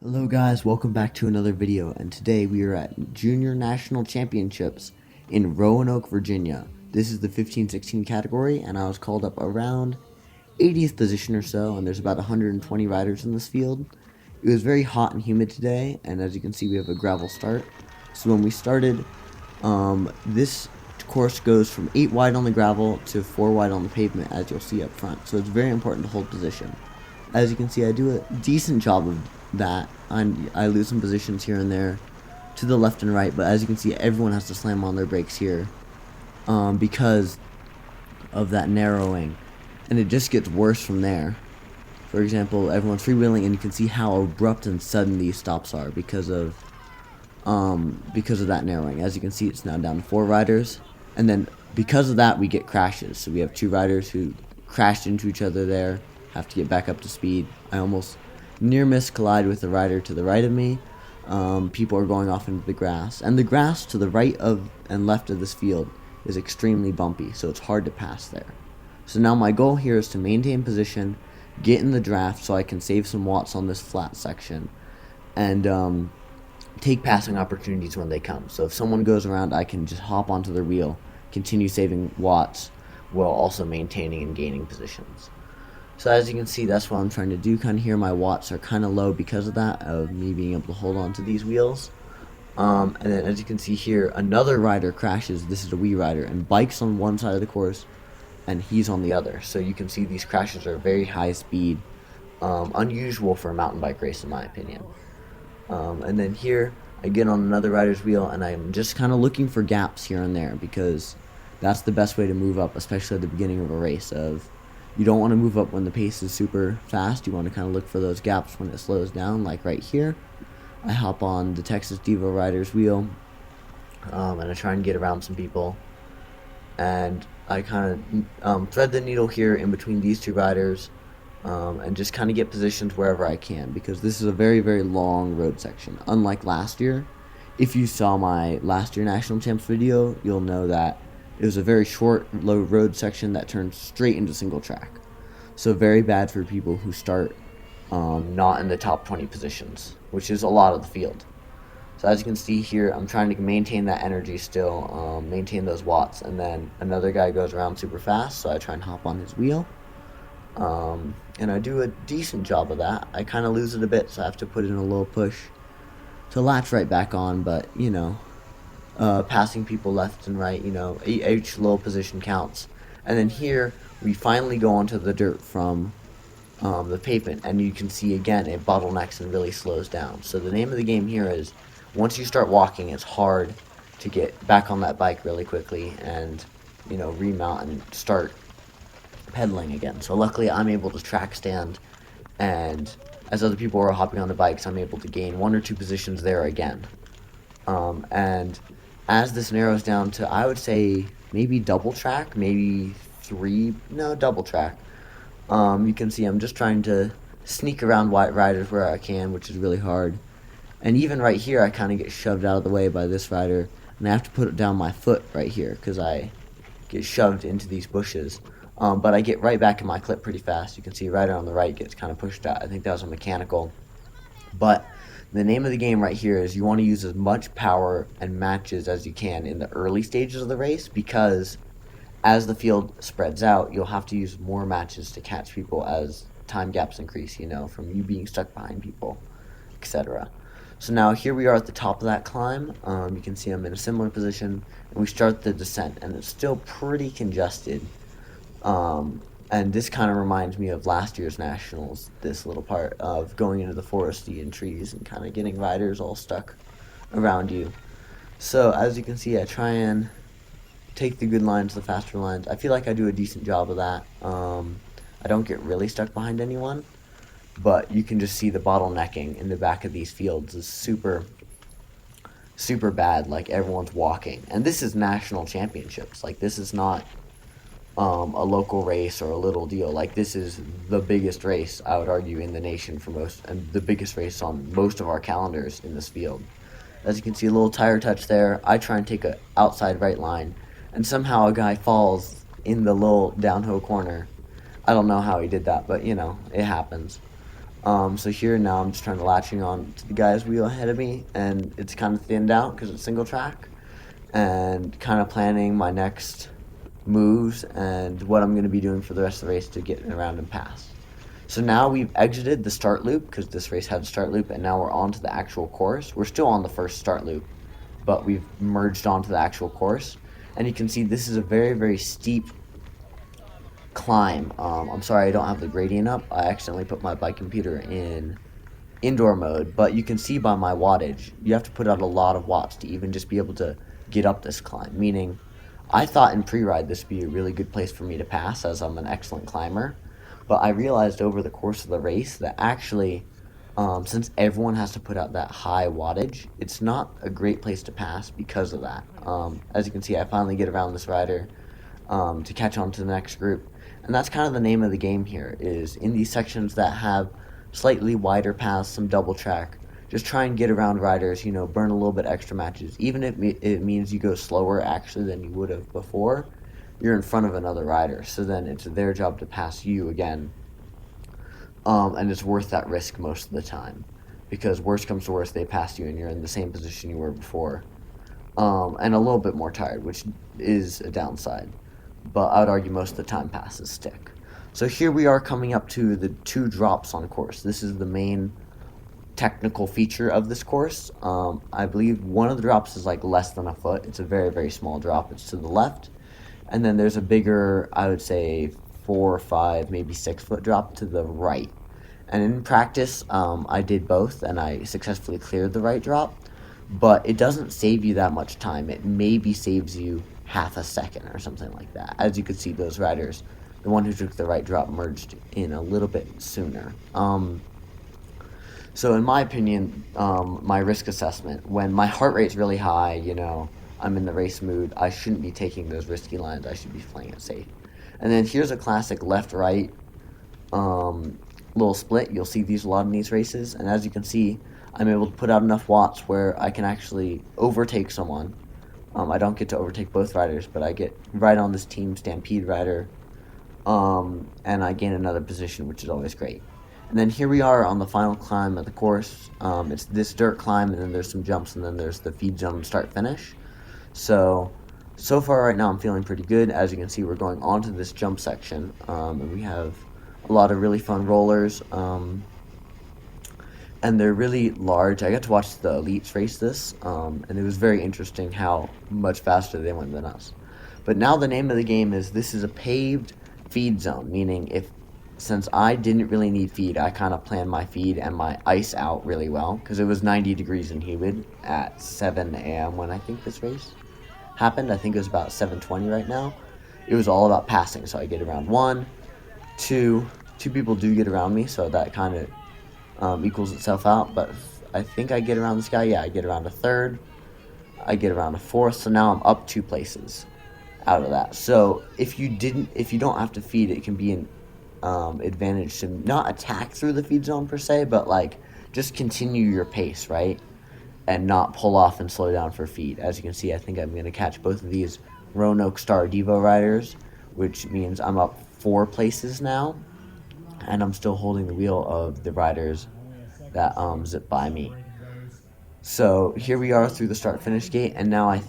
Hello guys, welcome back to another video, and today we are at Junior National Championships in Roanoke, Virginia. This is the 15-16 category, and I was called up around 80th position or so, and there's about 120 riders in this field. It was very hot and humid today, and as you can see we have a gravel start. So when we started, this course goes from 8 wide on the gravel to 4 wide on the pavement, as you'll see up front, so it's very important to hold position. As you can see, I do a decent job of that. I lose some positions here and there to the left and right, but as you can see, everyone has to slam on their brakes here because of that narrowing, and it just gets worse from there. For example, everyone's freewheeling, and you can see how abrupt and sudden these stops are because of that narrowing. As you can see, it's now down to 4 riders, and then because of that, we get crashes. So we have 2 riders who crashed into each other there, have to get back up to speed. I almost near miss collide with the rider to the right of me. People are going off into the grass, and the grass to the right of and left of this field is extremely bumpy, so it's hard to pass there. So now my goal here is to maintain position, get in the draft so I can save some watts on this flat section, and take passing opportunities when they come. So if someone goes around, I can just hop onto their wheel, continue saving watts while also maintaining and gaining positions. So as you can see, that's what I'm trying to do. Kind of here, my watts are kind of low because of that, of me being able to hold on to these wheels. And then as you can see here, another rider crashes. This is a wee rider, and bikes on one side of the course, and he's on the other. So you can see these crashes are very high speed, unusual for a mountain bike race in my opinion. And then here, I get on another rider's wheel, and I'm just kind of looking for gaps here and there, because that's the best way to move up, especially at the beginning of a race. You don't want to move up when the pace is super fast. You want to kind of look for those gaps when it slows down, like right here. I hop on the Texas Devo rider's wheel, and I try and get around some people. And I kind of thread the needle here in between these 2 riders, and just kind of get positions wherever I can, because this is a very, very long road section. Unlike last year, if you saw my last year National Champs video, you'll know that it was a very short, low road section that turns straight into single track. So very bad for people who start not in the top 20 positions, which is a lot of the field. So as you can see here, I'm trying to maintain that energy still, maintain those watts, and then another guy goes around super fast, so I try and hop on his wheel. And I do a decent job of that. I kind of lose it a bit, so I have to put in a little push to latch right back on, but, you know, passing people left and right, you know, each little position counts. And then here, we finally go onto the dirt from the pavement, and you can see again, it bottlenecks and really slows down. So the name of the game here is, once you start walking, it's hard to get back on that bike really quickly and, you know, remount and start pedaling again. So luckily, I'm able to track stand, and as other people are hopping on the bikes, I'm able to gain 1 or 2 positions there again. And as this narrows down to, I would say, maybe double track, maybe double track, you can see I'm just trying to sneak around white riders where I can, which is really hard. And even right here, I kind of get shoved out of the way by this rider, and I have to put down my foot right here because I get shoved into these bushes. But I get right back in my clip pretty fast. You can see rider on the right gets kind of pushed out. I think that was a mechanical. But the name of the game right here is you want to use as much power and matches as you can in the early stages of the race, because as the field spreads out, you'll have to use more matches to catch people as time gaps increase, you know, from you being stuck behind people, etc. So now here we are at the top of that climb. You can see I'm in a similar position, and we start the descent, and it's still pretty congested. And this kind of reminds me of last year's Nationals, this little part of going into the foresty and trees and kind of getting riders all stuck around you. So as you can see, I try and take the good lines, the faster lines. I feel like I do a decent job of that. I don't get really stuck behind anyone, but you can just see the bottlenecking in the back of these fields is super, super bad. Like, everyone's walking. And this is national championships. Like, this is not a local race or a little deal. Like, this is the biggest race, I would argue, in the nation for most, and the biggest race on most of our calendars in this field. As you can see, a little tire touch there. I try and take a outside right line, and somehow a guy falls in the little downhill corner. I don't know how he did that, but, you know, it happens. So here now I'm just trying to latching on to the guy's wheel ahead of me, and it's kind of thinned out because it's single track, and kind of planning my next moves and what I'm going to be doing for the rest of the race to get around and pass. So now we've exited the start loop because this race had a start loop, and now we're on to the actual course. We're still on the first start loop, but we've merged onto the actual course. And you can see this is a very, very steep climb. I'm sorry I don't have the gradient up. I accidentally put my bike computer in indoor mode, but you can see by my wattage, you have to put out a lot of watts to even just be able to get up this climb, meaning I thought in pre-ride this would be a really good place for me to pass as I'm an excellent climber, but I realized over the course of the race that actually, since everyone has to put out that high wattage, it's not a great place to pass because of that. As you can see, I finally get around this rider to catch on to the next group, and that's kind of the name of the game here, is in these sections that have slightly wider paths, some double track, just try and get around riders, burn a little bit extra matches. Even if it means you go slower actually than you would have before, you're in front of another rider, so then it's their job to pass you again. And it's worth that risk most of the time, because worst comes to worst, they pass you and you're in the same position you were before. And a little bit more tired, which is a downside. But I would argue most of the time passes stick. So here we are coming up to the 2 drops on course. This is the main technical feature of this course. I believe one of the drops is like less than a foot. It's a very, very small drop. It's to the left. And then there's a bigger, I would say 4 or 5, maybe 6 foot drop to the right. And in practice, I did both and I successfully cleared the right drop. But it doesn't save you that much time. It maybe saves you half a second or something like that. As you could see, those riders, the one who took the right drop merged in a little bit sooner. So in my opinion, my risk assessment, when my heart rate's really high, I'm in the race mood, I shouldn't be taking those risky lines. I should be playing it safe. And then here's a classic left-right little split. You'll see these a lot in these races. And as you can see, I'm able to put out enough watts where I can actually overtake someone. I don't get to overtake both riders, but I get right on this Team Stampede rider, and I gain another position, which is always great. And then here we are on the final climb of the course. It's this dirt climb, and then there's some jumps, and then there's the feed zone start-finish. So far right now I'm feeling pretty good. As you can see, we're going on to this jump section, and we have a lot of really fun rollers. And they're really large. I got to watch the elites race this, and it was very interesting how much faster they went than us. But now the name of the game is, this is a paved feed zone, meaning since I didn't really need feed, I kind of planned my feed and my ice out really well, because it was 90 degrees and humid at 7 a.m. when I think this race happened. I think it was about 7:20 right now. It was all about passing, so I get around 1, 2 people do get around me, so that kind of equals itself out. But I think I get around this guy. Yeah, I get around a 3rd. I get around a 4th. So now I'm up 2 places out of that. So if you don't have to feed, it can be an advantage to not attack through the feed zone per se, but like just continue your pace, right? And not pull off and slow down for feed. As you can see, I think I'm going to catch both of these Roanoke Star Devo riders, which means I'm up 4 places now. And I'm still holding the wheel of the riders that zip by me. So here we are through the start-finish gate, and now I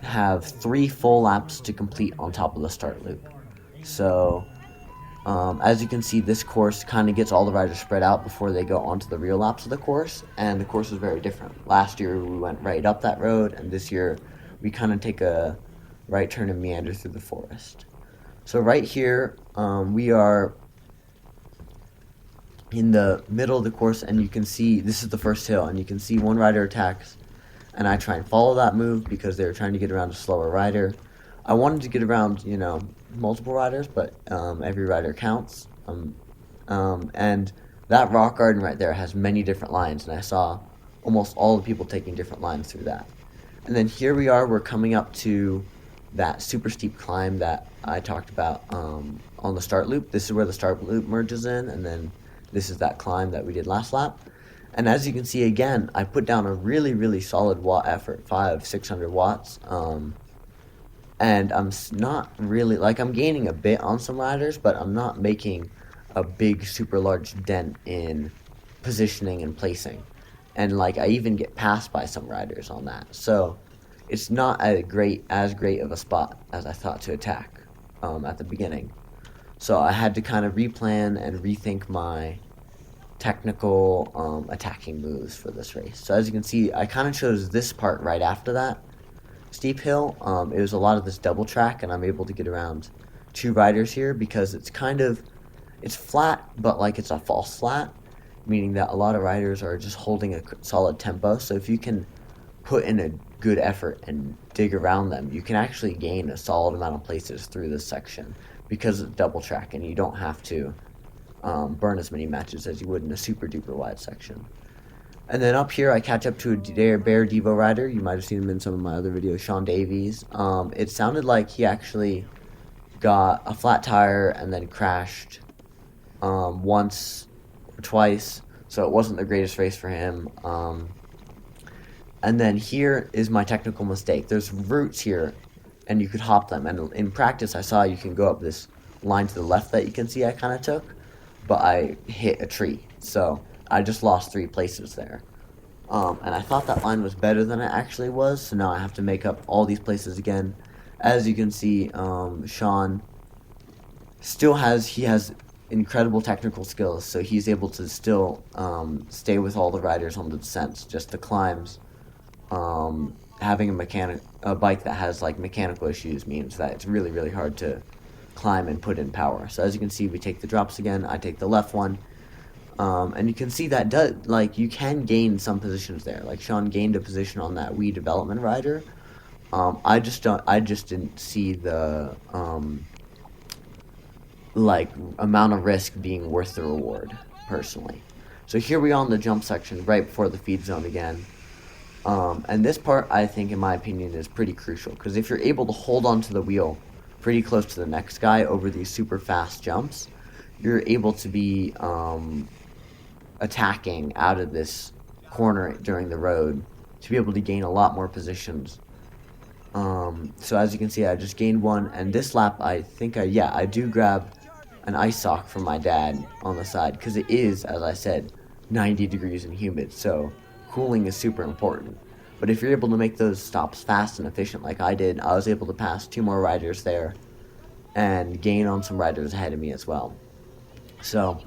have 3 full laps to complete on top of the start loop. So as you can see, this course kind of gets all the riders spread out before they go onto the real laps of the course, and the course is very different. Last year we went right up that road, and this year we kind of take a right turn and meander through the forest. So right here we are in the middle of the course, and you can see this is the first hill, and you can see one rider attacks, and I try and follow that move because they were trying to get around a slower rider. I wanted to get around, multiple riders, but every rider counts. And that rock garden right there has many different lines, and I saw almost all the people taking different lines through that. And then here we are, we're coming up to that super steep climb that I talked about on the start loop. This is where the start loop merges in, and then this is that climb that we did last lap. And as you can see, again, I put down a really, really solid watt effort, 600 watts. And I'm not really, I'm gaining a bit on some riders, but I'm not making a big, super large dent in positioning and placing, and like I even get passed by some riders on that. So it's not as great of a spot as I thought to attack at the beginning. So I had to kind of replan and rethink my technical attacking moves for this race. So as you can see, I kind of chose this part right after that steep hill. It was a lot of this double track, and I'm able to get around 2 riders here because it's flat, but like it's a false flat, meaning that a lot of riders are just holding a solid tempo. So if you can put in a good effort and dig around them, you can actually gain a solid amount of places through this section because it's double track, and you don't have to burn as many matches as you would in a super duper wide section. And then up here I catch up to a Bear Devo rider. You might have seen him in some of my other videos, Sean Davies. It sounded like he actually got a flat tire and then crashed once or twice, so it wasn't the greatest race for him. And then here is my technical mistake. There's routes here, and you could hop them. And in practice, I saw you can go up this line to the left that you can see I kind of took, but I hit a tree. So I just lost 3 places there. And I thought that line was better than it actually was, so now I have to make up all these places again. As you can see, Sean he has incredible technical skills, so he's able to still stay with all the riders on the descents. Just the climbs, having a bike that has like mechanical issues means that it's really, really hard to climb and put in power. So as you can see, we take the drops again. I take the left one, and you can see that you can gain some positions there. Like Sean gained a position on that Wii development rider. I just didn't see the amount of risk being worth the reward personally. So here we are on the jump section right before the feed zone again. And this part, I think, in my opinion, is pretty crucial, because if you're able to hold onto the wheel pretty close to the next guy over these super fast jumps, you're able to be attacking out of this corner during the road to be able to gain a lot more positions. So as you can see, I just gained one, and this lap I think I do grab an ice sock from my dad on the side, because it is, as I said, 90 degrees and humid, so cooling is super important. But if you're able to make those stops fast and efficient like I did, I was able to pass 2 more riders there and gain on some riders ahead of me as well. So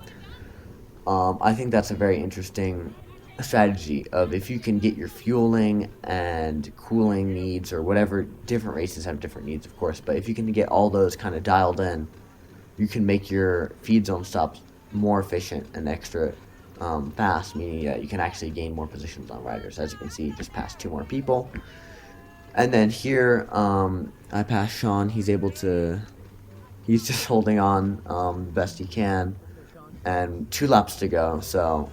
I think that's a very interesting strategy of, if you can get your fueling and cooling needs, or whatever, different races have different needs of course, but if you can get all those kind of dialed in, you can make your feed zone stops more efficient and extra fast, meaning you can actually gain more positions on riders. As you can see, just passed 2 more people. And then here I passed Sean. He's just holding on the best he can, and 2 laps to go, so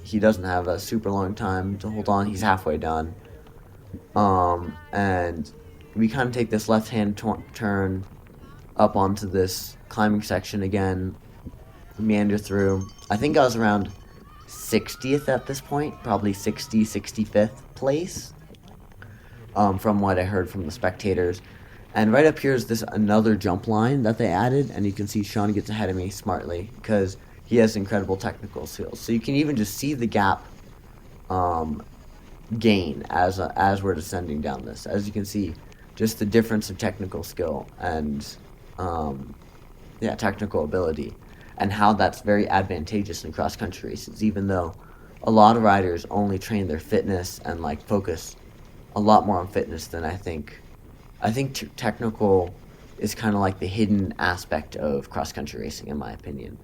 he doesn't have a super long time to hold on. He's halfway done. And we kind of take this left-hand turn up onto this climbing section again, meander through. I think I was around 60th at this point, probably 65th place, from what I heard from the spectators. And right up here is another jump line that they added, and you can see Sean gets ahead of me smartly because he has incredible technical skills. So you can even just see the gap gain as we're descending down this. As you can see, just the difference of technical skill and technical ability, and how that's very advantageous in cross-country races, even though a lot of riders only train their fitness and focus a lot more on fitness than I think technical is kind of like the hidden aspect of cross-country racing, in my opinion.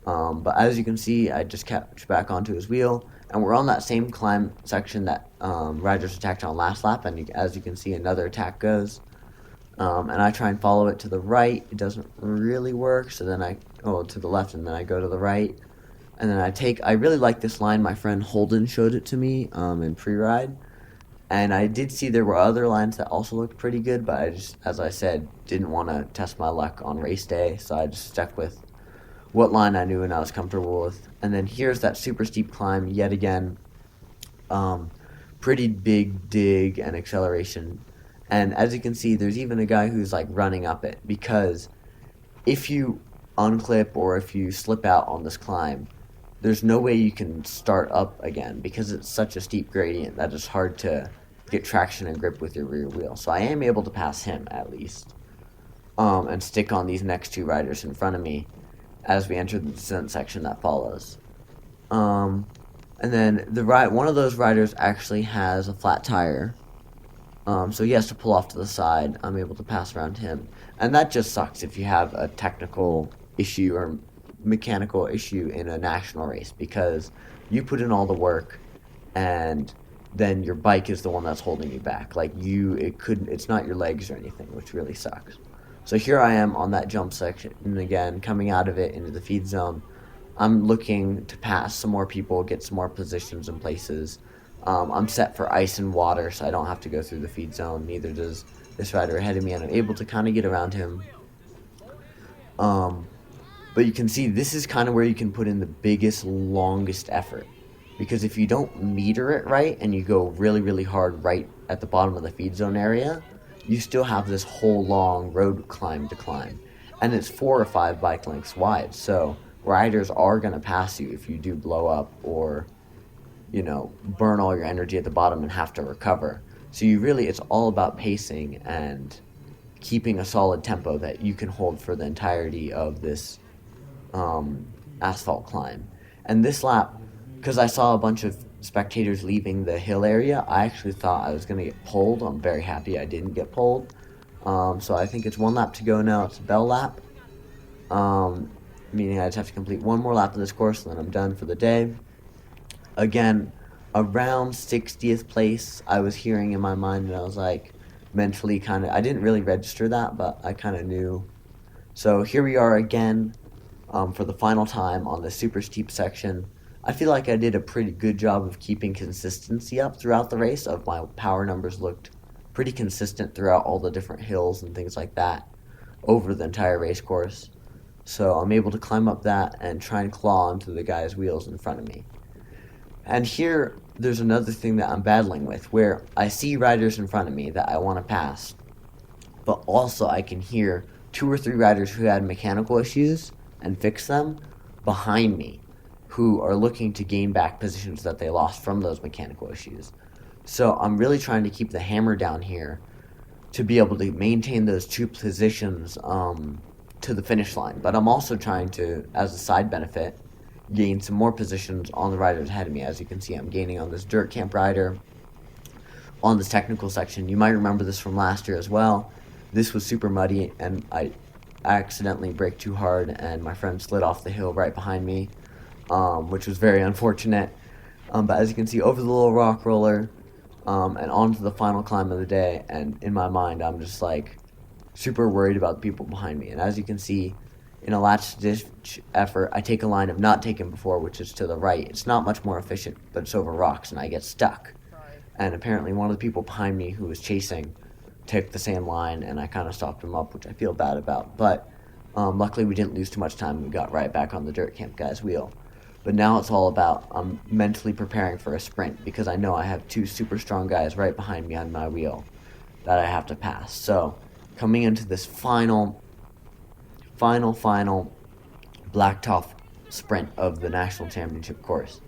But as you can see, I just kept back onto his wheel, and we're on that same climb section that riders attacked on last lap, and as you can see, another attack goes. And I try and follow it to the right. It doesn't really work, so then to the left, and then I go to the right. And then I really like this line. My friend Holden showed it to me in pre-ride. And I did see there were other lines that also looked pretty good, but I just, as I said, didn't want to test my luck on race day, so I just stuck with what line I knew and I was comfortable with. And then here's that super steep climb yet again. Pretty big dig and acceleration. And as you can see, there's even a guy who's running up it, because if you unclip or if you slip out on this climb, there's no way you can start up again because it's such a steep gradient that it's hard to get traction and grip with your rear wheel. So I am able to pass him at least, and stick on these next two riders in front of me as we enter the descent section that follows. And then one of those riders actually has a flat tire, so he has to pull off to the side. I'm able to pass around him, and that just sucks if you have a technical issue or mechanical issue in a national race, because you put in all the work and then your bike is the one that's holding you back. Like it's not your legs or anything, which really sucks. So here I am on that jump section, and again, coming out of it into the feed zone. I'm looking to pass some more people, get some more positions and places. I'm set for ice and water, so I don't have to go through the feed zone. Neither does this rider ahead of me, and I'm able to kind of get around him. But you can see this is kind of where you can put in the biggest, longest effort. Because if you don't meter it right and you go really, really hard right at the bottom of the feed zone area, you still have this whole long road climb to climb. And it's 4 or 5 bike lengths wide, so riders are going to pass you if you do blow up or, burn all your energy at the bottom and have to recover. So it's all about pacing and keeping a solid tempo that you can hold for the entirety of this asphalt climb. And this lap, because I saw a bunch of spectators leaving the hill area, I actually thought I was going to get pulled. I'm very happy I didn't get pulled. So I think it's 1 lap to go now. It's a bell lap, meaning I just have to complete 1 more lap of this course, and then I'm done for the day. Again, around 60th place, I was hearing in my mind, and I was like, mentally I didn't really register that, but I kind of knew. So here we are again, for the final time on the super steep section. I feel like I did a pretty good job of keeping consistency up throughout the race. My power numbers looked pretty consistent throughout all the different hills and things like that over the entire race course. So I'm able to climb up that and try and claw onto the guy's wheels in front of me. And here, there's another thing that I'm battling with, where I see riders in front of me that I want to pass, but also I can hear 2 or 3 riders who had mechanical issues and fix them behind me, who are looking to gain back positions that they lost from those mechanical issues. So I'm really trying to keep the hammer down here to be able to maintain those 2 positions to the finish line. But I'm also trying to, as a side benefit, gain some more positions on the riders ahead of me. As you can see, I'm gaining on this dirt camp rider on this technical section. You might remember this from last year as well. This was super muddy, and I accidentally braked too hard, and my friend slid off the hill right behind me, which was very unfortunate. But as you can see, over the little rock roller, and onto the final climb of the day, and in my mind, I'm just like super worried about the people behind me. And as you can see, in a last-ditch effort, I take a line I've not taken before, which is to the right. It's not much more efficient, but it's over rocks, and I get stuck. And apparently one of the people behind me who was chasing took the same line, and I kind of stopped him up, which I feel bad about. But luckily we didn't lose too much time. We got right back on the dirt camp guy's wheel. But now it's all about mentally preparing for a sprint, because I know I have 2 super strong guys right behind me on my wheel that I have to pass. So coming into this final blacktop sprint of the national championship course,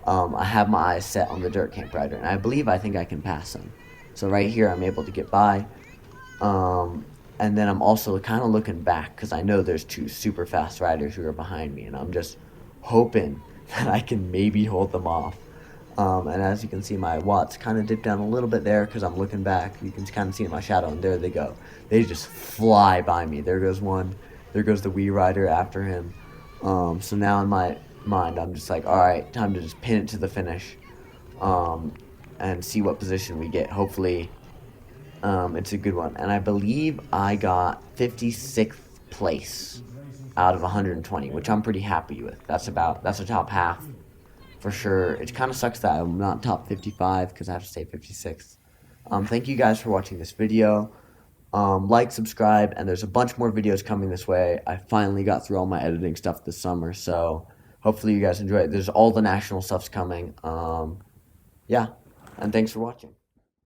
I have my eyes set on the dirt camp rider, and I think I can pass him. So right here I'm able to get by, and then I'm also kind of looking back because I know there's 2 super fast riders who are behind me, and I'm just hoping that I can maybe hold them off. And as you can see, my watts kind of dipped down a little bit there because I'm looking back. You can kind of see in my shadow, and there they go. They just fly by me. There goes one. There goes the wee rider after him. So now in my mind, I'm just like, all right, time to just pin it to the finish, and see what position we get. Hopefully, it's a good one. And I believe I got 56th place out of 120, which I'm pretty happy with. That's a top half for sure. It kind of sucks that I'm not top 55 because I have to stay 56th. Thank you guys for watching this video. Like, subscribe, and there's a bunch more videos coming this way. I finally got through all my editing stuff this summer, so hopefully you guys enjoy it. There's all the national stuff's coming. Yeah, and thanks for watching.